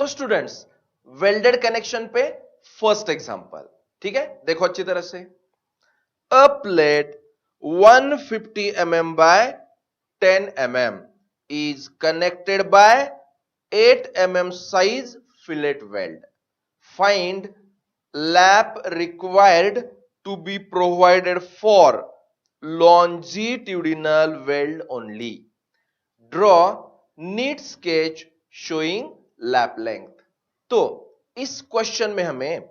तो students welded connection पे first example, ठीक है, देखो अच्छी तरह से। अ plate 150 mm by 10 mm is connected by 8 mm size fillet weld. Find lap required to be provided for longitudinal weld only. Draw neat sketch showing lap length. तो इस question में हमें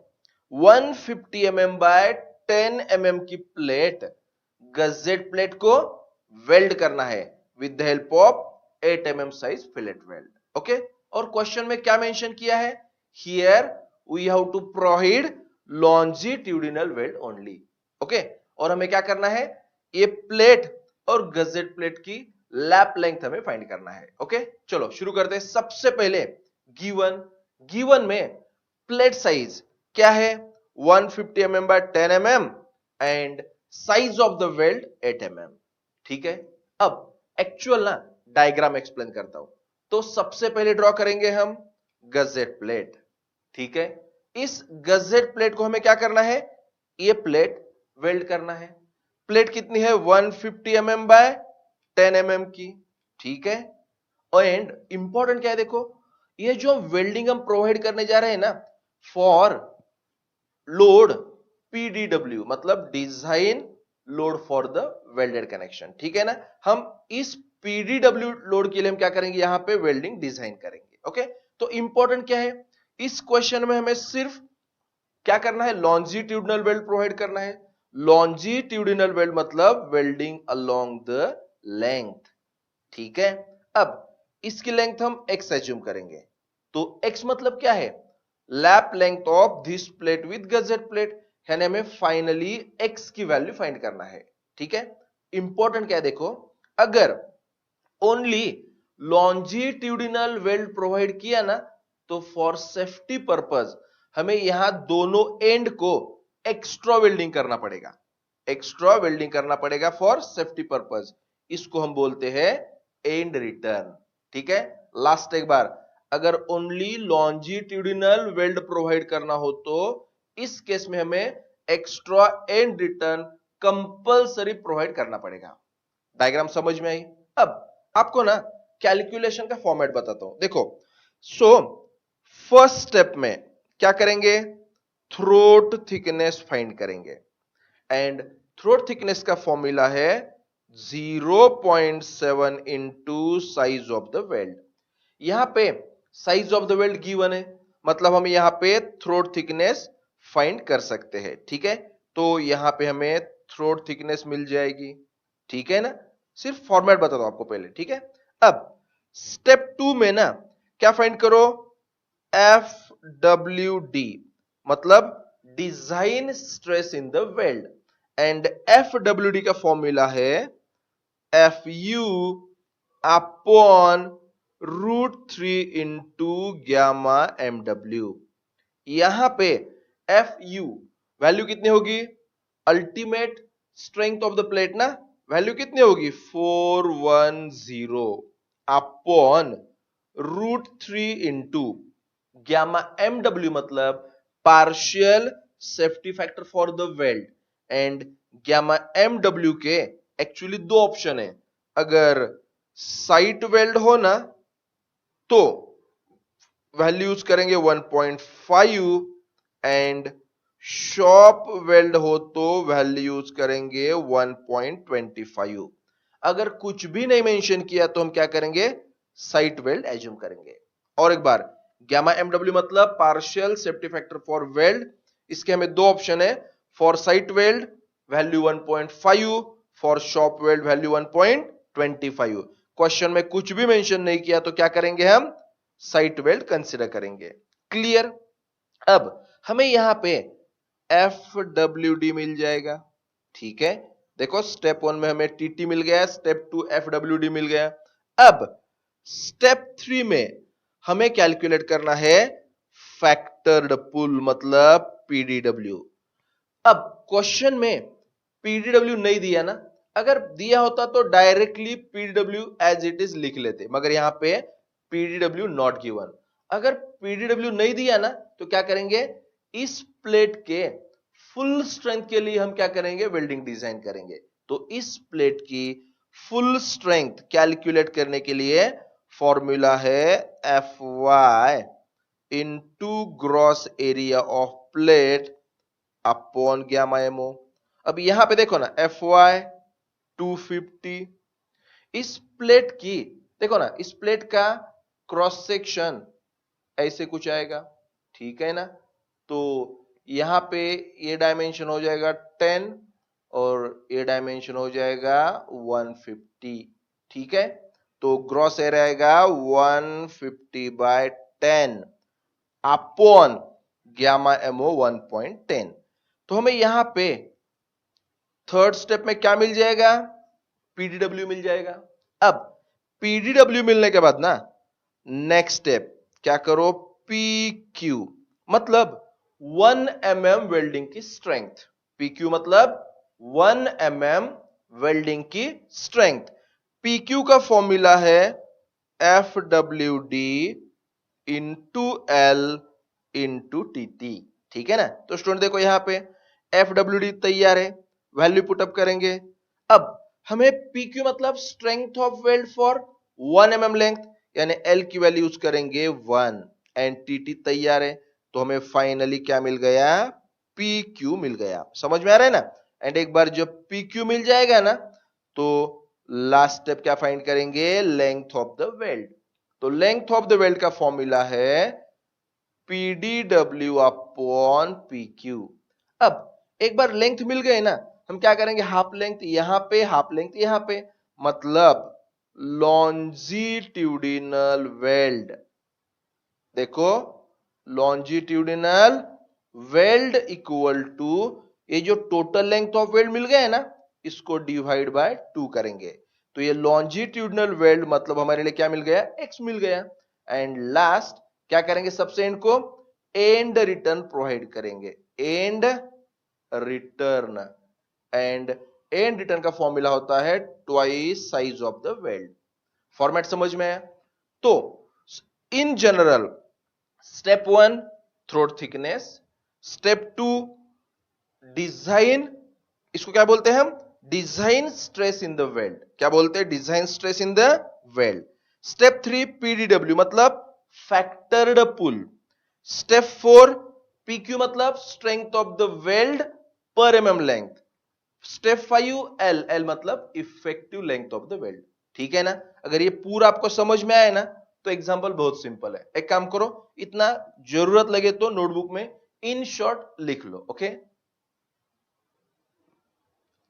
150 mm बाय 10 mm की plate, gusset plate को weld करना है with the help of 8 mm size fillet weld. Okay, और question में क्या मेंशन किया है? Here we have to provide longitudinal weld only. Okay, और हमें क्या करना है? ये प्लेट और गजेट प्लेट की लैप लेंथ हमें फाइंड करना है। ओके, चलो शुरू करते हैं। सबसे पहले गिवन में प्लेट साइज क्या है? 150 mm by 10 mm and size of the weld 8 mm। ठीक है, अब एक्चुअल ना डायग्राम एक्सप्लेन करता हूं। तो सबसे पहले ड्रॉ करेंगे हम गजेट प्लेट। ठीक है, इस गजेट प्लेट को हमें क्या करना है? ये प्लेट वेल्ड करना है। प्लेट कितनी है? 150 mm बाय 10 mm की। ठीक है, एंड इंपॉर्टेंट क्या है देखो, ये जो वेल्डिंग हम प्रोवाइड करने जा रहे हैं ना, फॉर लोड पीडीडब्ल्यू, मतलब design load for the welded connection. ठीक है ना, हम इस पीडीडब्ल्यू लोड के लिए हम क्या करेंगे? यहां पे वेल्डिंग डिजाइन करेंगे। ओके, तो इंपॉर्टेंट क्या है इस क्वेश्चन में? हमें सिर्फ क्या करना है? लॉन्जिट्यूडिनल वेल्ड प्रोवाइड करना है। लॉन्जिट्यूडिनल वेल्ड मतलब वेल्डिंग अलोंग द लेंथ। ठीक है, अब इसकी लेंथ हम x एज्यूम करेंगे। तो x मतलब क्या है? Lap length of this plate with gazette plate, यानी हमें फाइनली x की वैल्यू फाइंड करना है। ठीक है, इंपॉर्टेंट क्या है देखो, अगर ओनली लॉन्जिट्यूडिनल वेल्ड प्रोवाइड किया ना, तो फॉर सेफ्टी पर्पस हमें यहां दोनों एंड को एक्स्ट्रा वेल्डिंग करना पड़ेगा। एक्स्ट्रा वेल्डिंग करना पड़ेगा फॉर सेफ्टी पर्पस। इसको हम बोलते हैं एंड रिटर्न। ठीक है, लास्ट एक बार, अगर ओनली लॉन्जिट्यूडिनल वेल्ड प्रोवाइड करना हो तो इस केस में हमें extra and return compulsory provide करना पड़ेगा। डायग्राम समझ में आई? अब आपको ना कैलकुलेशन का फॉर्मेट बताता हूं, देखो। सो फर्स्ट स्टेप में क्या करेंगे? थ्रोट थिकनेस फाइंड करेंगे, एंड थ्रोट थिकनेस का फॉर्मूला है 0.7 into size of the weld. यहां पे size of the weld given है, मतलब हम यहां पे थ्रोट थिकनेस फाइंड कर सकते हैं। ठीक है, तो यहां पे हमें थ्रोट थिकनेस मिल जाएगी। ठीक है ना, सिर्फ फॉर्मेट बता दो आपको पहले। ठीक है, अब स्टेप 2 में ना क्या फाइंड करो? FWD, मतलब design stress in the weld, and FWD का फॉर्मूला है FU upon √3 into gamma MW। यहां पे FU वैल्यू कितनी होगी? Ultimate strength of the plate ना, वैल्यू कितनी होगी? 410 अपॉन √3 इंटू गामा MW, मतलब partial safety factor for the weld. And gamma MW के एक्चुअली दो ऑप्शन है। अगर साइट वेल्ड हो ना तो वैल्यू यूज करेंगे 1.5, एंड शॉप वेल्ड हो तो वैल्यू यूज करेंगे 1.25। अगर कुछ भी नहीं मेंशन किया तो हम क्या करेंगे? साइट वेल्ड एज्यूम करेंगे। और एक बार, गामा MW मतलब partial safety factor for weld, इसके हमें दो ऑप्शन है। For site weld value 1.5, for shop weld value 1.25। Question में कुछ भी मेंशन नहीं किया तो क्या करेंगे? हम साइट वेल्ड कंसीडर करेंगे। क्लियर? अब हमें यहां पे FWD मिल जाएगा। ठीक है, देखो स्टेप 1 में हमें TT मिल गया, स्टेप 2 FWD मिल गया। अब स्टेप 3 में हमें कैलकुलेट करना है फैक्टर्ड पुल, मतलब PDW। अब क्वेश्चन में PDW नहीं दिया ना, अगर दिया होता तो directly PDW as it is लिख लेते, मगर यहां पे PDW नॉट गिवन। अगर पीडीडब्ल्यू नहीं दिया ना तो क्या करेंगे, इस प्लेट के फुल स्ट्रेंथ के लिए हम क्या करेंगे, वेल्डिंग डिजाइन करेंगे। तो इस प्लेट की फुल स्ट्रेंथ कैलकुलेट करने के लिए फॉर्मूला है F Y into gross area of plate upon gamma MO. अब यहां पे देखो ना, एफ वाई 250, इस प्लेट की देखो ना, इस प्लेट का क्रॉस सेक्शन ऐसे कुछ आएगा, ठीक है ना। तो यहां पे ये डायमेंशन हो जाएगा 10 और ये डायमेंशन हो जाएगा 150, ठीक है। तो ग्रॉस एरिया आएगा 150/10 अपॉन गामा एमओ 1.10। तो हमें यहां पे थर्ड स्टेप में क्या मिल जाएगा, पीडीडब्ल्यू मिल जाएगा। अब पीडीडब्ल्यू मिलने के बाद ना नेक्स्ट स्टेप क्या करो, पी क्यू मतलब 1 mm वेल्डिंग की स्ट्रेंथ। पी क्यू मतलब 1 mm वेल्डिंग की स्ट्रेंथ। पी क्यू का फॉर्मूला है F W D into L into T T, ठीक है ना। तो स्टूडेंट देखो यहां पे एफ डब्ल्यू डी तैयार है, वैल्यू पुटअप करेंगे। अब हमें पी क्यू मतलब strength of weld for 1 mm length, यानी एल की वैल्यू यूज करेंगे 1 एंड टी टी तैयार है। तो हमें फाइनली क्या मिल गया, पी क्यू मिल गया। समझ में आ रहा है ना। एंड एक बार जब पी क्यू मिल जाएगा ना तो लास्ट स्टेप क्या फाइंड करेंगे, लेंथ ऑफ द वेल्ड। तो लेंथ ऑफ द वेल्ड का फॉर्मूला है पीडीडब्ल्यू अपॉन पी क्यू। अब एक बार लेंथ मिल गए ना, हम क्या करेंगे, हाफ लेंथ यहां पे, हाफ लेंथ यहां पे, मतलब लॉन्जिट्यूडिनल वेल्ड। देखो लॉन्जिट्यूडिनल वेल्ड इक्वल टू ये जो टोटल लेंथ ऑफ वेल्ड मिल गए ना, इसको डिवाइड बाय 2 करेंगे। तो ये लॉन्जिट्यूडिनल वेल्ड मतलब हमारे लिए क्या मिल गया, x मिल गया। एंड लास्ट क्या करेंगे, सबसे एंड को एंड रिटर्न प्रोवाइड करेंगे, एंड रिटर्न। एंड रिटर्न का फॉर्मूला होता है twice size of the weld. Format समझ में है। तो in general step 1 throat thickness, step 2 design, इसको क्या बोलते हैं हम, design stress in the weld. क्या बोलते हैं, design stress in the weld. Step 3 PDW मतलब फैक्टर्ड पुल। स्टेप 4 पीक्यू मतलब स्ट्रेंथ ऑफ द वेल्ड पर MM length. Step 5 L, L मतलब effective length of the weld. ठीक है ना। अगर ये पूरा आपको समझ में आए ना तो एग्जांपल बहुत सिंपल है। एक काम करो, इतना जरूरत लगे तो नोटबुक में इन शॉर्ट लिख लो, ओके।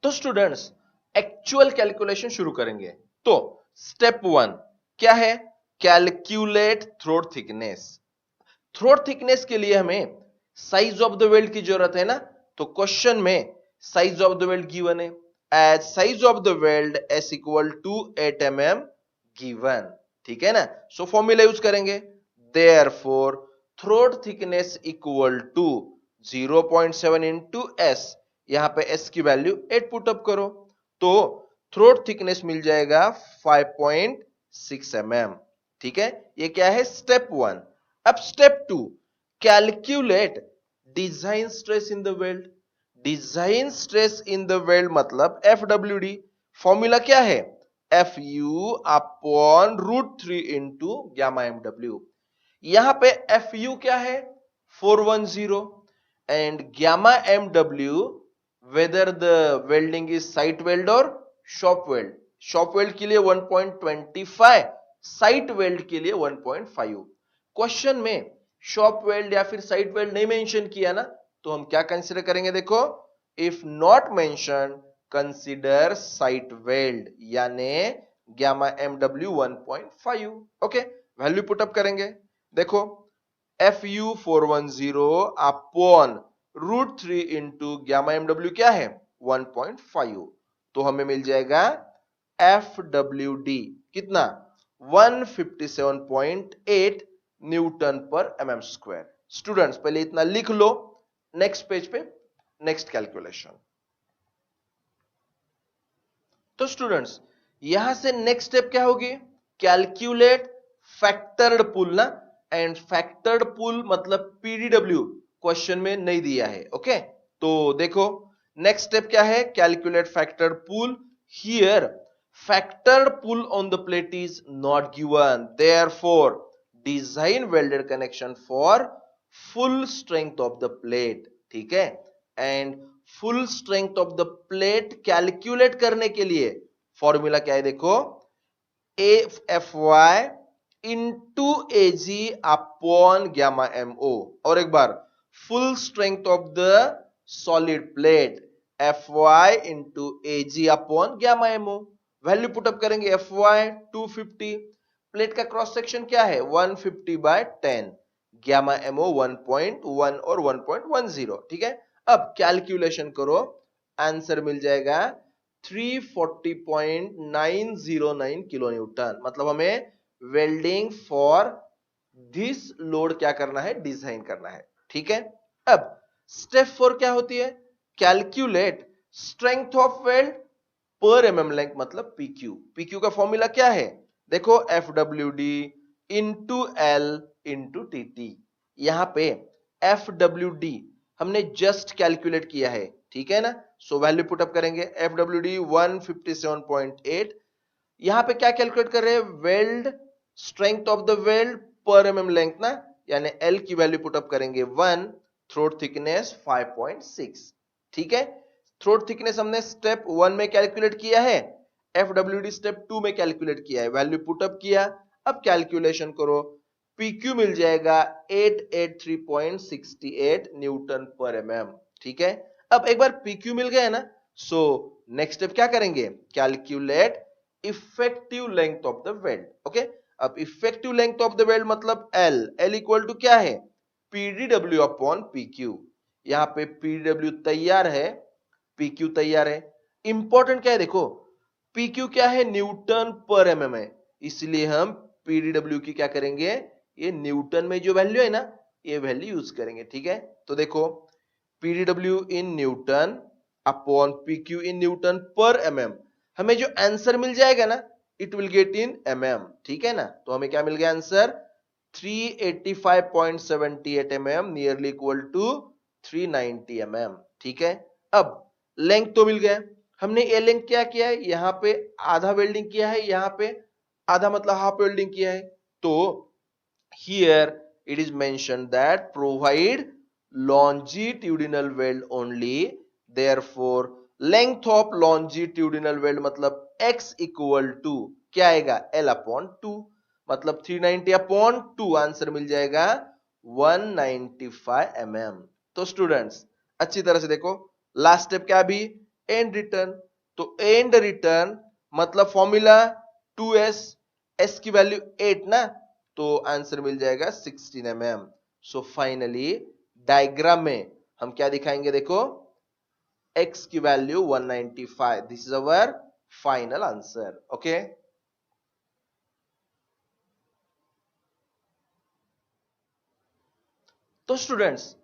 तो स्टूडेंट्स एक्चुअल कैलकुलेशन शुरू करेंगे। तो स्टेप 1 क्या है, calculate throat thickness. Throat thickness के लिए हमें साइज ऑफ द वेल्ड की जरूरत है ना। तो क्वेश्चन में size of the weld given है as size of the weld S equal to 8 mm given, ठीक है ना। सो फॉर्मूला यूज करेंगे, therefore throat thickness equal to 0.7 into S. यहां पे एस की वैल्यू 8 पुटअप करो तो थ्रोट थिकनेस मिल जाएगा 5.6 mm, ठीक है। ये क्या है, स्टेप 1। अब step 2 calculate design stress in the weld. Design stress in the weld मतलब एफ डब्ल्यू डी। फॉर्मूला क्या है, F U upon √3 into gamma M W. यहां पे एफ यू क्या है, 410 and gamma M W whether the welding is site weld और shop weld. Shop weld के लिए 1.25, साइट वेल्ड के लिए 1.5। क्वेश्चन में शॉप वेल्ड या फिर साइट वेल्ड नहीं मेंशन किया ना तो हम क्या कंसीडर करेंगे, देखो if not mention consider site weld, यानी gamma M W 1.5। Okay, value put up करेंगे। देखो F U 410 upon √3 into gamma M W क्या है 1.5। तो हमें मिल जाएगा एफ डब्ल्यू डी कितना 157.8 Newton per MM square. Students पहले इतना लिख लो, नेक्स्ट पेज पे नेक्स्ट कैलकुलेशन। तो स्टूडेंट्स यहां से नेक्स्ट स्टेप क्या होगी, कैलकुलेट फैक्टर्ड पुल ना। एंड फैक्टर्ड पुल मतलब पीडीडब्ल्यू क्वेश्चन में नहीं दिया है। ओके, तो देखो नेक्स्ट स्टेप क्या है, calculate factored pull. Here factored pull on the plate is not given, therefore design welded connection for full strength of the plate. ठीक है, and full strength of the plate calculate करने के लिए formula क्या है, देखो F Y into A G upon gamma M O. और एक बार full strength of the solid plate F Y into A G upon gamma M O. Value put up करेंगे, एफ वाई 250, प्लेट का क्रॉस सेक्शन क्या है 150/10, gamma M ओ 1.1 और 1.10। ठीक है, अब कैलकुलेशन करो, आंसर मिल जाएगा 340.909 किलो न्यूटन। मतलब हमें वेल्डिंग फॉर दिस लोड क्या करना है, डिजाइन करना है। ठीक है, अब स्टेप 4 क्या होती है, कैलकुलेट स्ट्रेंथ ऑफ वेल्ड पर एमएम लेंथ मतलब पीक्यू। पीक्यू का फॉर्मूला क्या है, देखो F W D into L into T T. यहां पे एफ डब्ल्यू डी हमने जस्ट कैलकुलेट किया है, ठीक है ना, सो वैल्यू पुटअप करेंगे, एफ डब्ल्यू डी 157.8। यहां पे क्या कैलकुलेट कर रहे हैं, weld strength of the weld पर एमएम लेंथ ना, यानी एल की वैल्यू पुटअप करेंगे 1, थ्रोट थिकनेस 5.6। ठीक है, थ्रोट थिकनेस हमने स्टेप 1 में कैलकुलेट किया है, एफडब्ल्यूडी स्टेप 2 में कैलकुलेट किया है, वैल्यू पुटअप किया। अब कैलकुलेशन करो, पीक्यू मिल जाएगा 883.68 न्यूटन पर एमएम। ठीक है, अब एक बार पीक्यू मिल गया ना, सो नेक्स्ट स्टेप क्या करेंगे, calculate effective length of the weld. Okay, अब effective length of the weld मतलब एल इक्वल टू क्या है, पीडीडब्ल्यू अपॉन पीक्यू। यहां पे पीडब्ल्यू तैयार है, पीक्यू तैयार है। इंपॉर्टेंट क्या है, देखो पीक्यू क्या है, न्यूटन पर एमएम है, इसलिए हम पीडीडब्ल्यू की क्या करेंगे, ये न्यूटन में जो वैल्यू है ना, ये वैल्यू यूज करेंगे। ठीक है, तो देखो PDW in newton upon PQ in newton per MM, हमें जो आंसर मिल जाएगा ना, it will get in MM. ठीक है ना, तो हमें क्या मिल गया answer 385.78 mm, nearly equal to 390 mm। ठीक है, अब लेंथ तो मिल गया, हमने ये लेंथ क्या किया है, यहां पे आधा वेल्डिंग किया है, यहां पे आधा मतलब हाफ वेल्डिंग किया है। तो here it is mention that provide longitudinal weld only, therefore length of longitudinal weld मतलब x इक्वल टू क्या आएगा, l अपॉन 2, मतलब 390 अपॉन 2, आंसर मिल जाएगा 195 mm। तो स्टूडेंट्स अच्छी तरह से देखो, लास्ट स्टेप क्या भी, एंड रिटर्न। तो एंड रिटर्न मतलब फॉर्मूला 2s, s की वैल्यू 8 ना, तो आंसर मिल जाएगा 16 mm। सो फाइनली डायग्राम में हम क्या दिखाएंगे, देखो x की value 195, this is our final answer. Okay, तो स्टूडेंट्स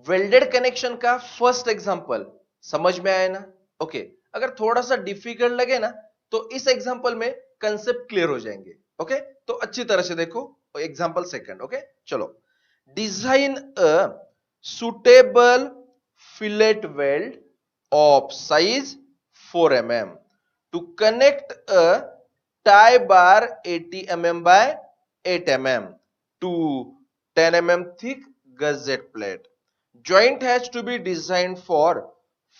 वेल्डेड कनेक्शन का फर्स्ट एग्जांपल समझ में आया ना। ओके, अगर थोड़ा सा डिफिकल्ट लगे ना, तो इस एग्जांपल में कंसेप्ट क्लियर हो जाएंगे। ओके, तो अच्छी तरह से देखो एग्जांपल सेकंड। ओके, चलो, design a suitable fillet weld of size 4 mm to connect a tie bar 80 mm by 8 mm to 10 mm thick gusset plate. Joint has to be designed for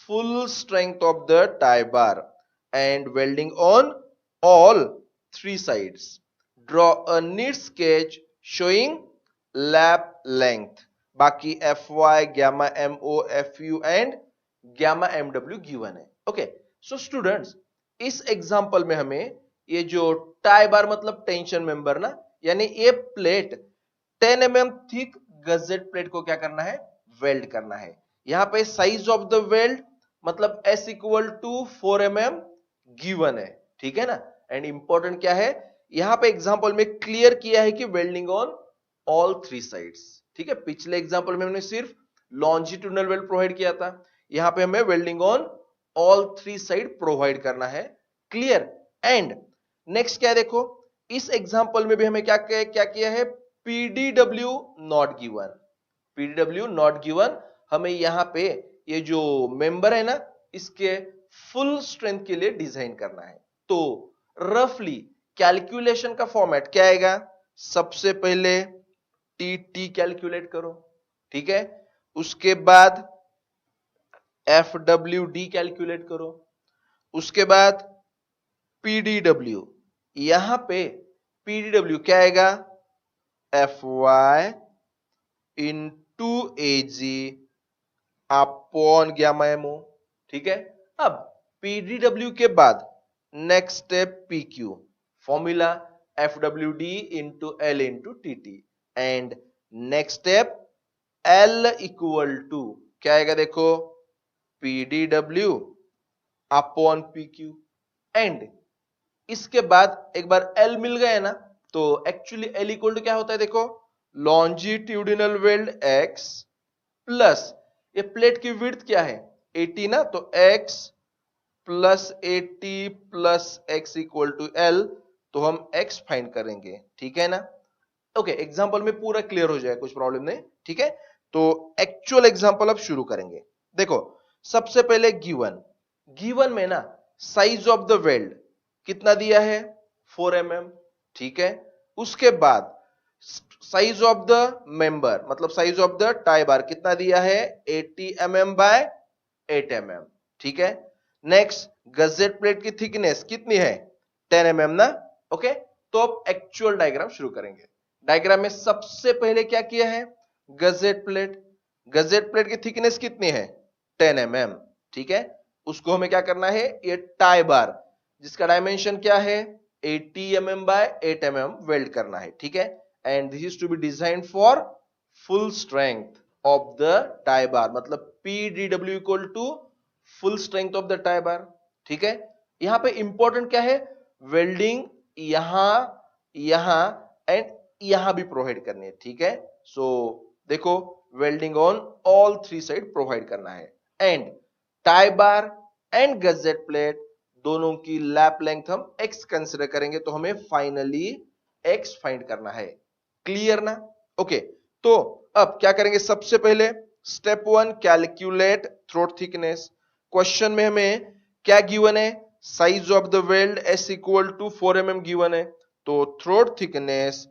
full strength of the tie bar and welding on all three sides. Draw a neat sketch showing lap length. बाकी FY, gamma MO, FU and gamma MW given है। Okay, so students इस example में हमें ये जो tie bar मतलब tension member ना, यानी ये plate 10 mm thick gusset plate को क्या करना है, वेल्ड करना है। यहां पे साइज ऑफ द वेल्ड मतलब S equal to 4 mm given है। ठीक है ना, एंड इंपॉर्टेंट क्या है, यहां पे एग्जांपल में क्लियर किया है कि welding on all three sides. ठीक है, पिछले एग्जांपल में हमने सिर्फ लॉन्जिट्यूडनल वेल्ड प्रोवाइड किया था, यहां पे हमें welding on all three side provide करना है। क्लियर, एंड नेक्स्ट क्या है, देखो इस एग्जांपल में भी हमें क्या किया है, PDW not given, PDW not given, हमें यहां पे ये जो मेंबर है ना इसके फुल स्ट्रेंथ के लिए डिजाइन करना है। तो रफली कैलकुलेशन का फॉर्मेट क्या आएगा, सबसे पहले टी कैलकुलेट करो, ठीक है, उसके बाद FWD कैलकुलेट करो, उसके बाद PDW, यहां पे PDW क्या आएगा, FY into AG upon gamma MO, ठीक है। अब PDW के बाद next step PQ, formula FWD into L into TT, and next step L equal to क्या आएगा, देखो PDW अपॉन PQ, एंड इसके बाद एक बार L मिल गया ना, तो एक्चुअली L इक्वल टू क्या होता है, देखो लॉन्जिट्यूडिनल वेल्ड X प्लस ये प्लेट की विड्थ क्या है 80 ना, तो x plus 80 plus x equal to L, तो हम x फाइंड करेंगे, ठीक है ना। ओके, एग्जांपल में पूरा क्लियर हो जाए, कुछ प्रॉब्लम नहीं, ठीक है। तो एक्चुअल एग्जांपल अब शुरू करेंगे। देखो सबसे पहले गिवन में ना साइज ऑफ द वेल्ड कितना दिया है 4 mm, ठीक है। उसके बाद साइज ऑफ द मेंबर मतलब साइज ऑफ द टाई बार कितना दिया है 80 mm बाय 8 mm, ठीक है। नेक्स्ट गजेट प्लेट की थिकनेस कितनी है 10 mm ना, ओके। तो अब एक्चुअल डायग्राम शुरू करेंगे। डायग्राम में सबसे पहले क्या किया है, गजेट प्लेट की थिकनेस कितनी है 10 mm, ठीक है। उसको हमें क्या करना है, ये टाई बार जिसका डायमेंशन क्या है 80 mm बाय 8 mm वेल्ड करना है, ठीक है। And this is to be design for full strength of the tie bar, मतलब PDW equal to full strength of the tie bar, ठीक है। यहां पे इंपॉर्टेंट क्या है, वेल्डिंग यहां यहां एंड यहां भी प्रोवाइड करनी है, ठीक है। सो देखो welding on all 3 side provide करना है, and tie bar and gazette plate दोनों की लैप लेंथ हम x कंसीडर करेंगे, तो हमें फाइनली x फाइंड करना है, क्लियर ना। ओके, तो अब क्या करेंगे, सबसे पहले step 1 calculate throat thickness. Question में हमें क्या गिवन है, size of the weld s equal to 4 mm given है, तो throat thickness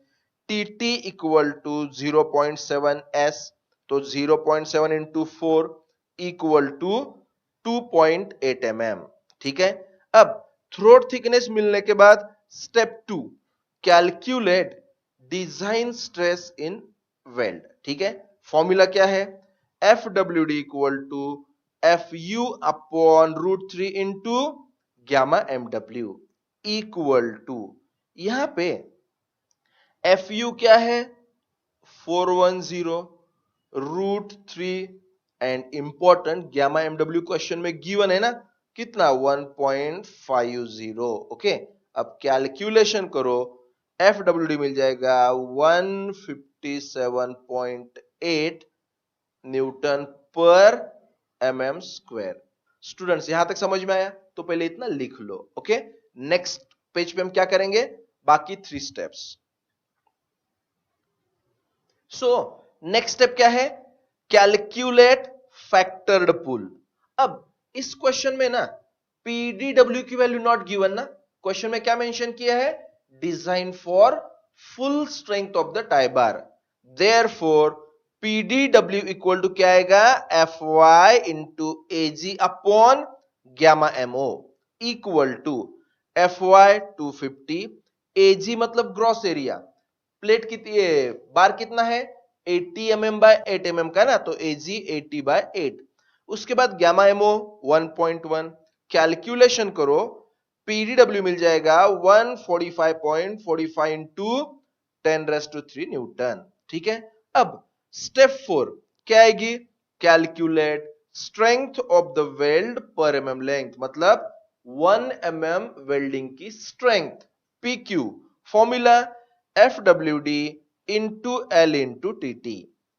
TT equal to 0.7 s, तो 0.7 इंटू 4 इक्वल टू 2.8 mm, ठीक है। अब थ्रोट थिकनेस मिलने के बाद step 2 calculate design stress in weld, ठीक है। फॉर्मूला क्या है, FWD equal to FU upon root 3 into gamma MW equal to, यहां पे FU क्या है 410 root 3, and important gamma MW question में गिवन है ना कितना 1.50, ओके। अब कैलकुलेशन करो, FWD मिल जाएगा 157.8 न्यूटन पर mm स्क्वायर। स्टूडेंट्स यहां तक समझ में आया, तो पहले इतना लिख लो, ओके। नेक्स्ट पेज पे हम क्या करेंगे, बाकी 3 स्टेप्स। सो नेक्स्ट स्टेप क्या है, कैलकुलेट फैक्टर्ड पुल। अब इस क्वेश्चन में ना PDW की वैल्यू नॉट गिवन ना, क्वेश्चन में क्या मेंशन किया है, design for full strength of the tie bar, therefore PDW equal to क्या आएगा FY into AG upon gamma MO equal to FY 250, AG मतलब ग्रॉस एरिया, प्लेट कितनी है, बार कितना है 80 mm बाय 8 mm का ना, तो AG 80 बाय 8, उसके बाद गामा MO 1.1, कैलकुलेशन करो PDW मिल जाएगा 145.45 इंटू 10⁻³ न्यूटन, ठीक है। अब स्टेप 4 क्या आएगी, calculate strength of the weld पर mm लेंथ, मतलब 1 mm वेल्डिंग की strength PQ, formula FWD into L into TT।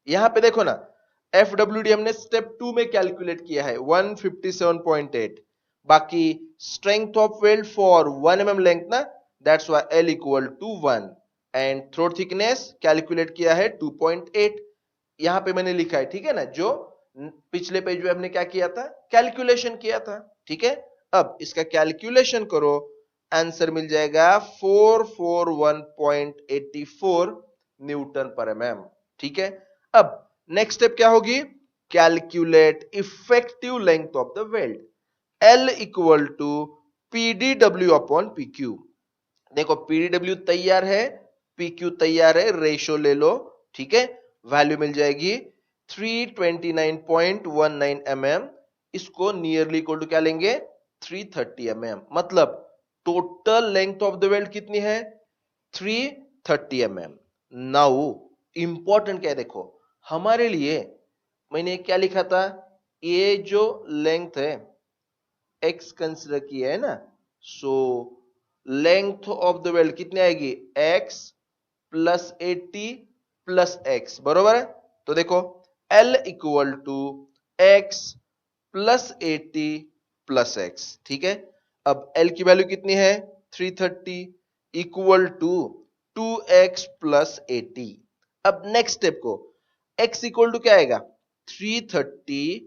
यहां पे देखो ना FWD हमने स्टेप 2 में कैलकुलेट किया है 157.8, बाकी strength of weld for 1 mm length ना, that's why L equal to 1, and throat thickness calculate किया है 2.8, यहां पे मैंने लिखा है, ठीक है ना, जो पिछले पेज में हमने क्या किया था, कैलकुलेशन किया था, ठीक है। अब इसका कैलकुलेशन करो, आंसर मिल जाएगा 441.84 न्यूटन पर एमएम, ठीक है। अब नेक्स्ट स्टेप क्या होगी, calculate effective length of the weld, L equal to PDW upon PQ. देखो पीडीडब्ल्यू तैयार है, पीक्यू तैयार है, रेशो ले लो, ठीक है। वैल्यू मिल जाएगी 329.19 mm, इसको नियरली इक्वल टू क्या लेंगे, 330 mm, मतलब total length of the weld कितनी है, 330 mm। नाउ इंपॉर्टेंट क्या है, देखो हमारे लिए मैंने क्या लिखा था, ये जो लेंथ है x कंसिडर किया है ना, so length of the weld कितनी आएगी, x प्लस 80 प्लस x, बरोबर है। तो देखो L equal to x plus 80 plus x, ठीक है। अब L की वैल्यू कितनी है, 330 इक्वल टू 2x प्लस 80। अब नेक्स्ट स्टेप को, x इक्वल टू क्या आएगा, 330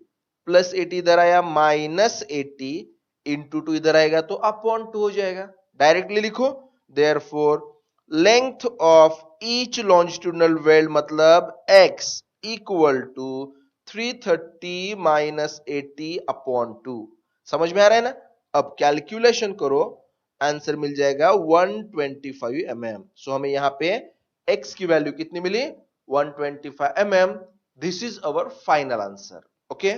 प्लस 80 इधर आया माइनस 80 इंटू 2 इधर आएगा तो अपॉन 2 हो जाएगा, डायरेक्टली लिखो। Therefore length of each longitudinal weld मतलब x equal to 330 minus 80 upon 2। समझ में आ रहा है ना। अब कैलकुलेशन करो, आंसर मिल जाएगा 125 mm। सो हमें यहां पे x की वैल्यू कितनी मिली, 125 mm। This is our final answer, okay.